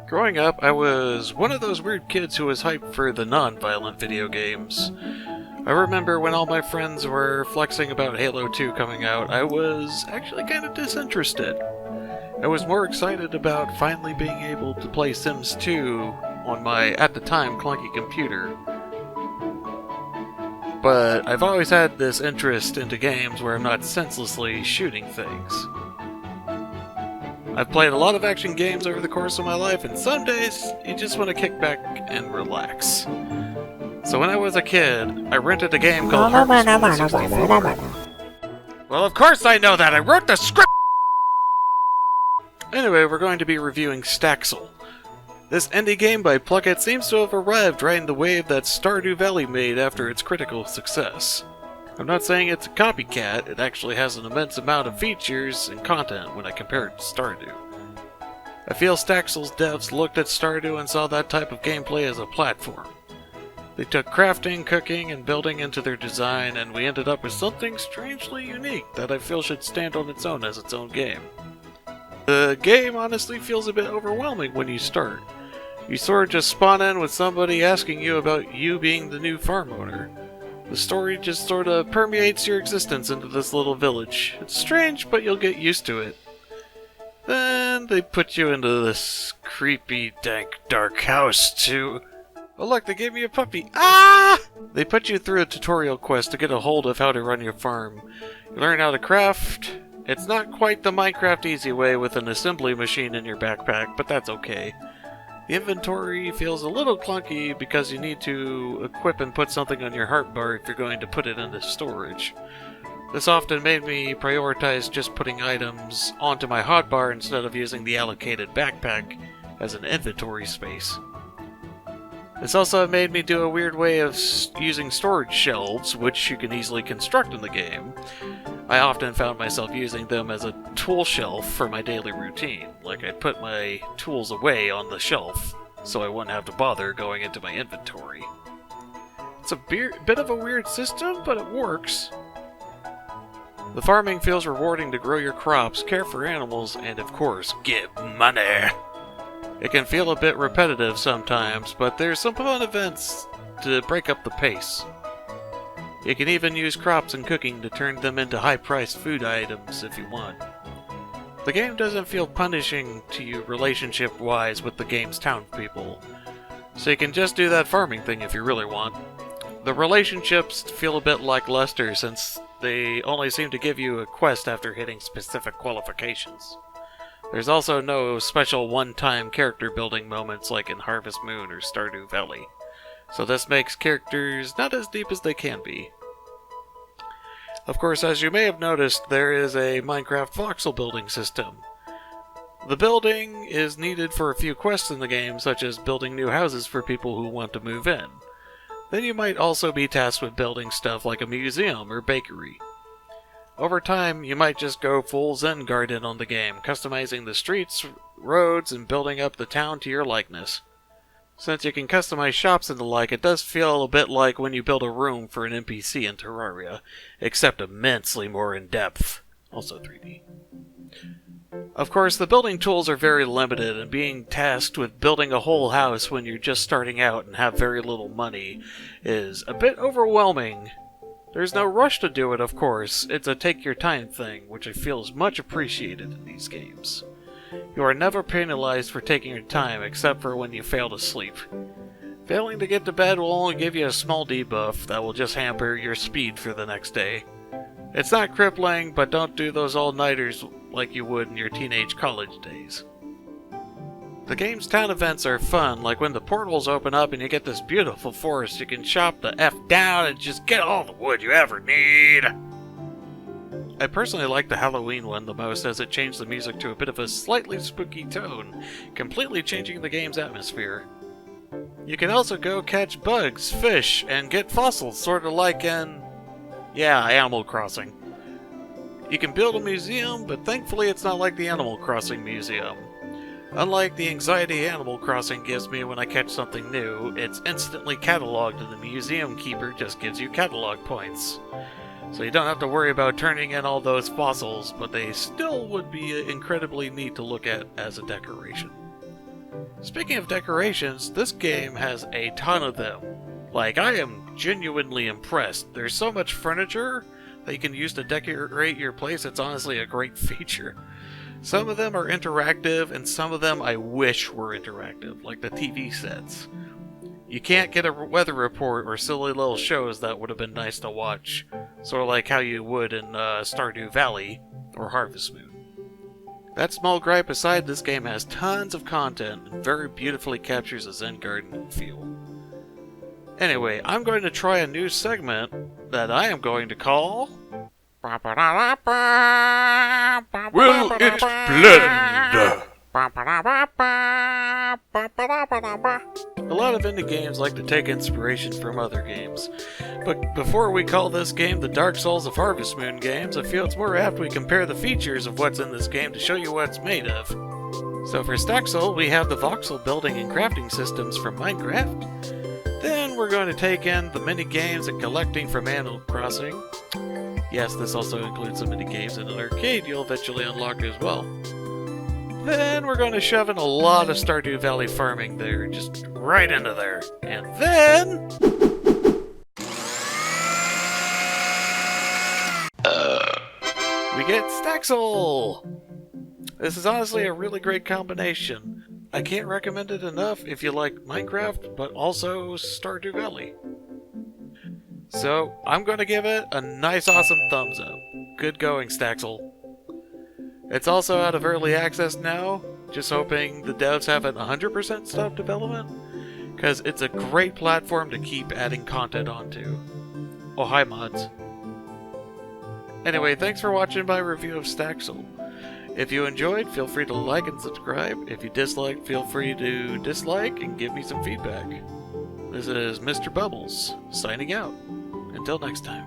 Growing up, I was one of those weird kids who was hyped for the non-violent video games. I remember when all my friends were flexing about Halo 2 coming out, I was actually kind of disinterested. I was more excited about finally being able to play Sims 2 on my, at the time, clunky computer. But I've always had this interest into games where I'm not senselessly shooting things. I've played a lot of action games over the course of my life, and some days you just want to kick back and relax. So when I was a kid, I rented a game called Harvest Moon 64. Well, of course I know that! I wrote the script! Anyway, we're going to be reviewing Staxel. This indie game by Pluckett seems to have arrived riding the wave that Stardew Valley made after its critical success. I'm not saying it's a copycat, it actually has an immense amount of features and content when I compare it to Stardew. I feel Staxel's devs looked at Stardew and saw that type of gameplay as a platform. They took crafting, cooking, and building into their design, and we ended up with something strangely unique that I feel should stand on its own as its own game. The game honestly feels a bit overwhelming when you start. You sort of just spawn in with somebody asking you about you being the new farm owner. The story just sort of permeates your existence into this little village. It's strange, but you'll get used to it. Then they put you into this creepy, dank, dark house to... Oh look, they gave me a puppy! Ah! They put you through a tutorial quest to get a hold of how to run your farm. You learn how to craft. It's not quite the Minecraft easy way with an assembly machine in your backpack, but that's okay. The inventory feels a little clunky because you need to equip and put something on your heart bar if you're going to put it into storage. This often made me prioritize just putting items onto my hotbar instead of using the allocated backpack as an inventory space. This also made me do a weird way of using storage shelves, which you can easily construct in the game. I often found myself using them as a tool shelf for my daily routine, like I'd put my tools away on the shelf, so I wouldn't have to bother going into my inventory. It's a bit of a weird system, but it works. The farming feels rewarding to grow your crops, care for animals, and of course, get money! It can feel a bit repetitive sometimes, but there's some fun events to break up the pace. You can even use crops and cooking to turn them into high-priced food items if you want. The game doesn't feel punishing to you relationship-wise with the game's townspeople, so you can just do that farming thing if you really want. The relationships feel a bit lackluster since they only seem to give you a quest after hitting specific qualifications. There's also no special one-time character building moments like in Harvest Moon or Stardew Valley, so this makes characters not as deep as they can be. Of course, as you may have noticed, there is a Minecraft voxel building system. The building is needed for a few quests in the game, such as building new houses for people who want to move in. Then you might also be tasked with building stuff like a museum or bakery. Over time, you might just go full Zen garden on the game, customizing the streets, roads, and building up the town to your likeness. Since you can customize shops and the like, it does feel a bit like when you build a room for an NPC in Terraria, except immensely more in-depth. Also 3D. Of course, the building tools are very limited, and being tasked with building a whole house when you're just starting out and have very little money is a bit overwhelming. There's no rush to do it, of course. It's a take-your-time thing, which I feel is much appreciated in these games. You are never penalized for taking your time, except for when you fail to sleep. Failing to get to bed will only give you a small debuff that will just hamper your speed for the next day. It's not crippling, but don't do those all-nighters like you would in your teenage college days. The game's town events are fun, like when the portals open up and you get this beautiful forest, you can chop the F down and just get all the wood you ever need! I personally like the Halloween one the most, as it changed the music to a bit of a slightly spooky tone, completely changing the game's atmosphere. You can also go catch bugs, fish, and get fossils, sorta like in... yeah, Animal Crossing. You can build a museum, but thankfully it's not like the Animal Crossing museum. Unlike the anxiety Animal Crossing gives me when I catch something new, it's instantly cataloged and the museum keeper just gives you catalog points. So you don't have to worry about turning in all those fossils, but they still would be incredibly neat to look at as a decoration. Speaking of decorations, this game has a ton of them. Like, I am genuinely impressed. There's so much furniture that you can use to decorate your place, it's honestly a great feature. Some of them are interactive, and some of them I wish were interactive, like the TV sets. You can't get a weather report or silly little shows that would have been nice to watch, sort of like how you would in Stardew Valley or Harvest Moon. That small gripe aside, this game has tons of content and very beautifully captures a Zen garden feel. Anyway, I'm going to try a new segment that I am going to call... Will it blend? A lot of indie games like to take inspiration from other games, but before we call this game the Dark Souls of Harvest Moon games, I feel it's more apt we compare the features of what's in this game to show you what it's made of. So for Staxel, we have the voxel building and crafting systems from Minecraft. Then we're going to take in the mini games and collecting from Animal Crossing. Yes, this also includes some mini games in an arcade you'll eventually unlock as well. Then we're going to shove in a lot of Stardew Valley farming there, just right into there. And then... we get Staxel! This is honestly a really great combination. I can't recommend it enough if you like Minecraft, but also Stardew Valley. So, I'm going to give it a nice awesome thumbs up. Good going, Staxel. It's also out of early access now, just hoping the devs haven't 100% stopped development, because it's a great platform to keep adding content onto. Oh, hi mods. Anyway, thanks for watching my review of Staxel. If you enjoyed, feel free to like and subscribe. If you disliked, feel free to dislike and give me some feedback. This is Mr. Bubbles, signing out. Until next time.